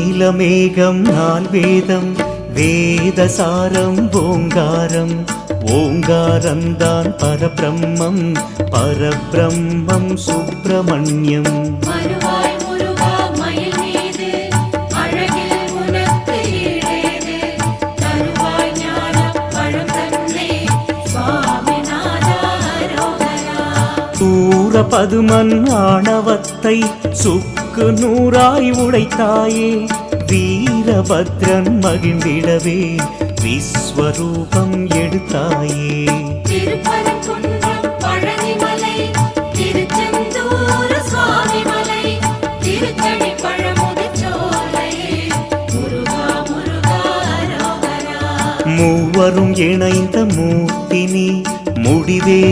நீலமேகம் நால்வேதம் வேதசாரம் ஓங்காரம் ஓங்காரந்தான் பரபிரம்மம் பரபிரம்மம் சுப்பிரமணியம் பதுமன் ஆணவத்தை சுக்கு நூறாய் உடைத்தாயே வீரபத்ரன் மகிழ்ந்திடவே விஸ்வரூபம் எடுத்தாயே மூவரும் இணைந்த மூர்த்தினி முடிவே